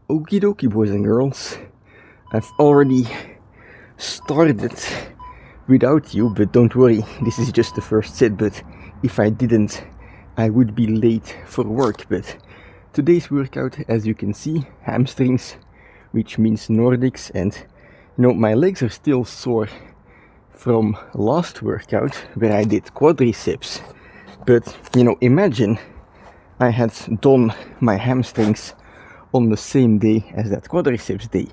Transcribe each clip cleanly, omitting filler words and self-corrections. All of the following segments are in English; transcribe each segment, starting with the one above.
Okie dokie, boys and girls. I've already started without you, but don't worry, this is just the first set. But if I didn't, I would be late for work. But today's workout, as you can see, hamstrings, which means Nordics, and my legs are still sore from last workout where I did quadriceps. But imagine I had done my hamstrings on the same day as that quadriceps day.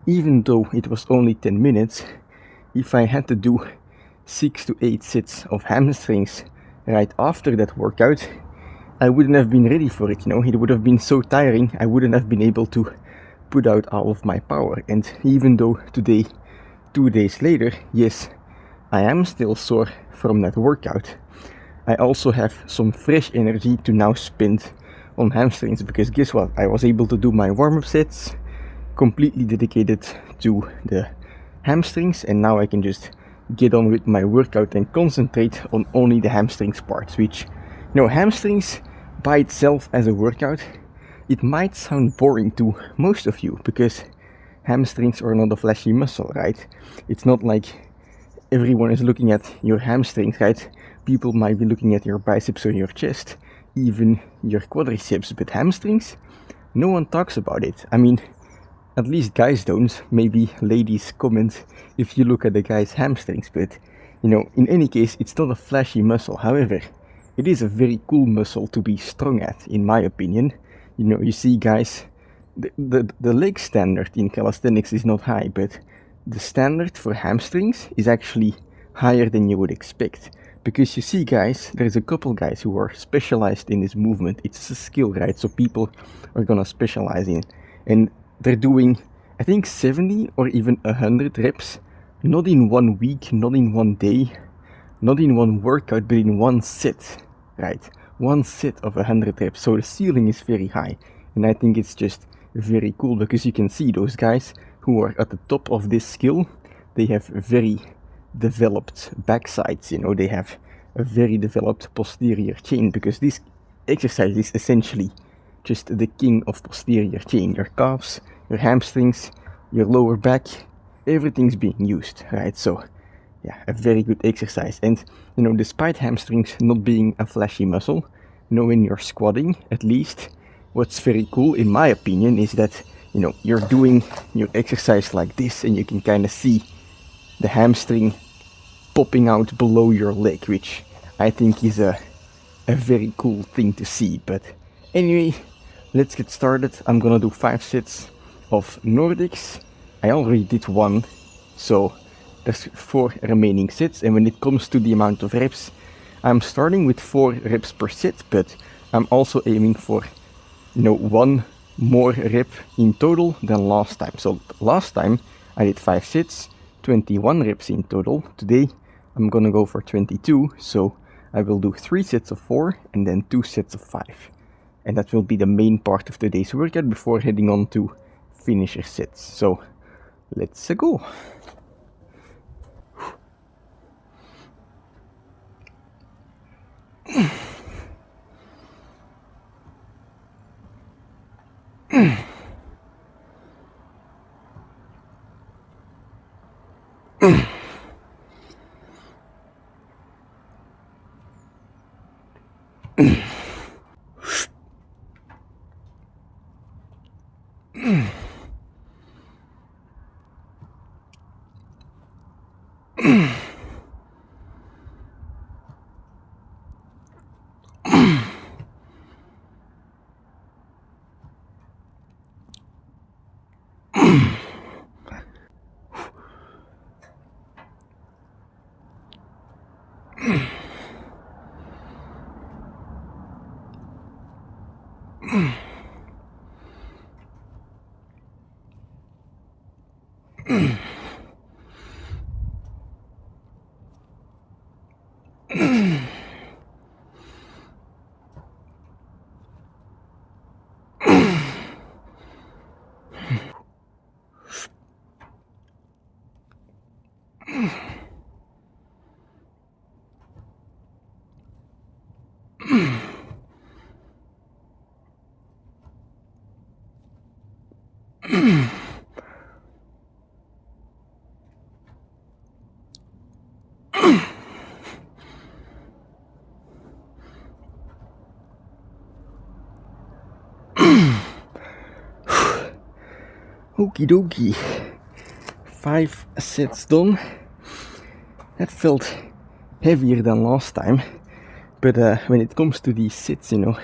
Even though it was only 10 minutes, if I had to do 6 to 8 sets of hamstrings right after that workout, I wouldn't have been ready for it. It would have been so tiring, I wouldn't have been able to put out all of my power. And even though today, 2 days later, yes, I am still sore from that workout, I also have some fresh energy to now spend on hamstrings, because guess what, I was able to do my warm-up sets completely dedicated to the hamstrings, and now I can just get on with my workout and concentrate on only the hamstrings parts, which, hamstrings by itself as a workout, it might sound boring to most of you, because hamstrings are not a flashy muscle, right? It's not like everyone is looking at your hamstrings, right? People might be looking at your biceps or your chest, even your quadriceps, but hamstrings, no one talks about it. I mean, at least guys don't. Maybe ladies comment if you look at the guy's hamstrings, but in any case, it's not a flashy muscle. However, it is a very cool muscle to be strong at, in my opinion. You see guys, the leg standard in calisthenics is not high, but the standard for hamstrings is actually higher than you would expect. Because you see guys, there's a couple guys who are specialized in this movement. It's a skill, right? So people are gonna specialize in it. And they're doing, I think, 70 or even 100 reps, not in 1 week, not in 1 day, not in 1 workout, but in 1 set, right? 1 set of 100 reps. So the ceiling is very high. And I think it's just very cool, because you can see those guys who are at the top of this skill, they have very developed backsides, they have a very developed posterior chain, because this exercise is essentially just the king of posterior chain. Your calves, your hamstrings, your lower back, everything's being used, right? So yeah, a very good exercise. And despite hamstrings not being a flashy muscle, when you're squatting, at least, what's very cool in my opinion is that you're doing your exercise like this, and you can kind of see the hamstring popping out below your leg, which I think is a very cool thing to see. But anyway, let's get started. I'm gonna do 5 sets of Nordics. I already did 1, so there's 4 remaining sets. And when it comes to the amount of reps, I'm starting with 4 reps per set, but I'm also aiming for 1 more rep in total than last time. So last time I did 5 sets, 21 reps in total. Today I'm gonna go for 22, so I will do 3 sets of 4 and then 2 sets of 5. And that will be the main part of today's workout before heading on to finisher sets. So let's go. Okie dokie. 5 sets done. That felt heavier than last time, but when it comes to these sets, you know,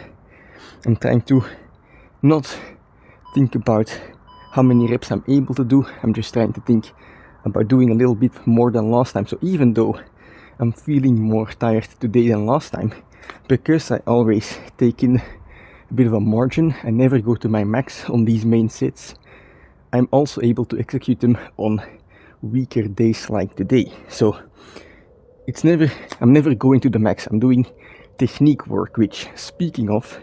I'm trying to not think about how many reps I'm able to do. I'm just trying to think about doing a little bit more than last time. So even though I'm feeling more tired today than last time, because I always take in a bit of a margin and never go to my max on these main sets, I'm also able to execute them on weaker days like today. So I'm never going to the max. I'm doing technique work, which, speaking of,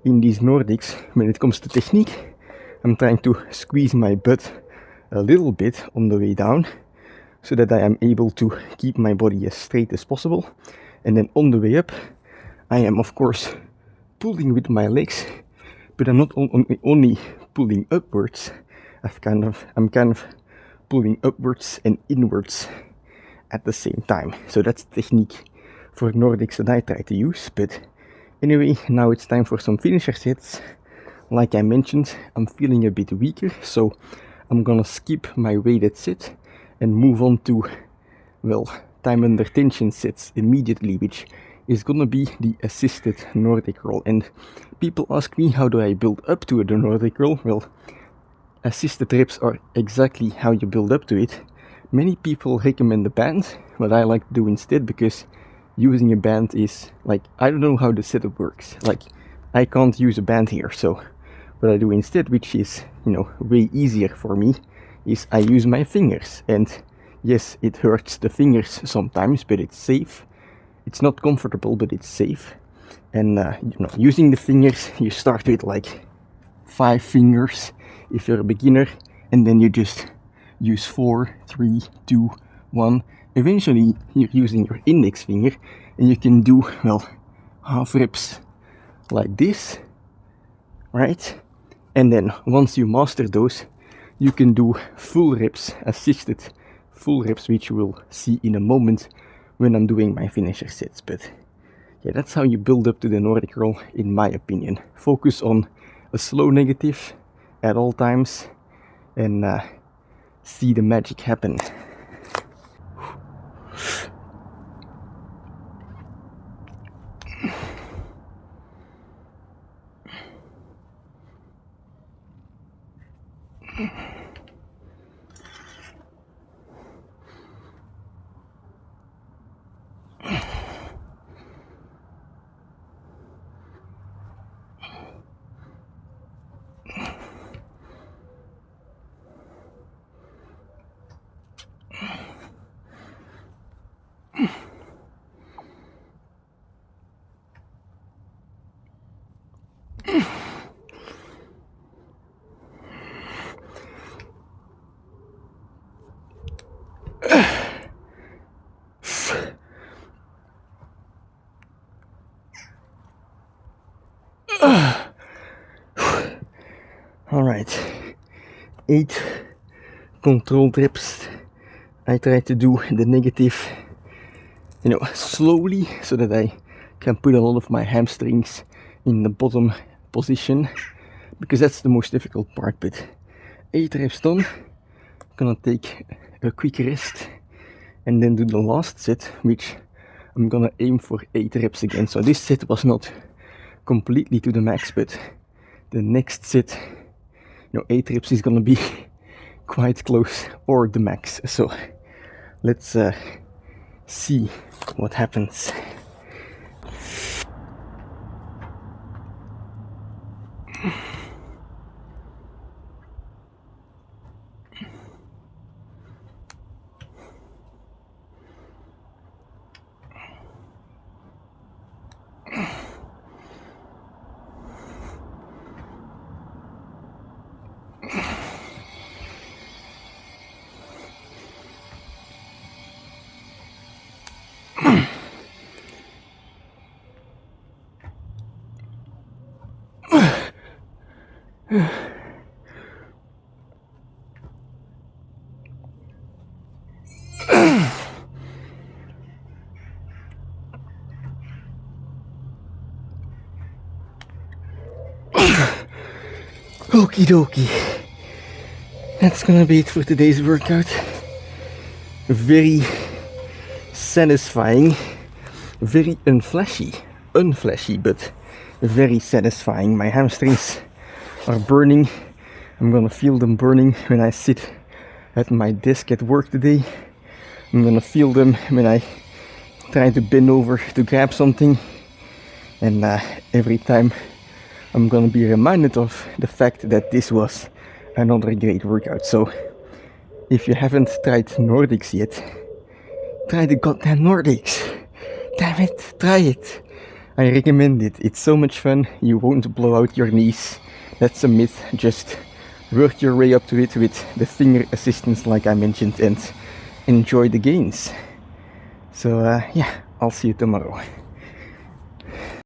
in these Nordics, when it comes to technique, I'm trying to squeeze my butt a little bit on the way down so that I am able to keep my body as straight as possible. And then on the way up, I am of course pulling with my legs, but I'm not only pulling upwards. I'm kind of pulling upwards and inwards at the same time. So that's the technique for Nordics that I try to use. But anyway, now it's time for some finisher sets. Like I mentioned, I'm feeling a bit weaker, so I'm gonna skip my weighted set and move on to, well, time under tension sets immediately, which is gonna be the assisted Nordic roll. And people ask me, how do I build up to the Nordic roll? Well, assisted reps are exactly how you build up to it. Many people recommend a band, what I like to do instead, because using a band is like, I don't know how the setup works. Like, I can't use a band here, so what I do instead, which is, you know, way easier for me, is I use my fingers. And yes, it hurts the fingers sometimes, but it's safe. It's not comfortable, but it's safe. And you know, using the fingers, you start with like 5 fingers if you're a beginner, and then you just use 4, 3, 2, 1. Eventually you're using your index finger, and you can do, well, half reps like this, right? And then once you master those, you can do full reps, assisted full reps, which you will see in a moment when I'm doing my finisher sets. But yeah, that's how you build up to the Nordic roll, in my opinion. Focus on a slow negative at all times, and see the magic happen. Alright, 8 controlled reps. I try to do the negative, you know, slowly, so that I can put a lot of my hamstrings in the bottom position, because that's the most difficult part. But 8 reps done, gonna take a quick rest and then do the last set, which I'm gonna aim for 8 reps again. So this set was not completely to the max, but the next set, you know, 8 reps is gonna be quite close, or the max. So let's see what happens. Okie dokie. That's gonna be it for today's workout. Very satisfying, very unflashy, but very satisfying. My hamstrings are burning. I'm gonna feel them burning when I sit at my desk at work today. I'm gonna feel them when I try to bend over to grab something, and every time I'm gonna be reminded of the fact that this was another great workout. So if you haven't tried Nordics yet, try the goddamn Nordics. Damn it, try it. I recommend it. It's so much fun. You won't blow out your knees. That's a myth. Just work your way up to it with the finger assistance like I mentioned, and enjoy the gains. So yeah, I'll see you tomorrow.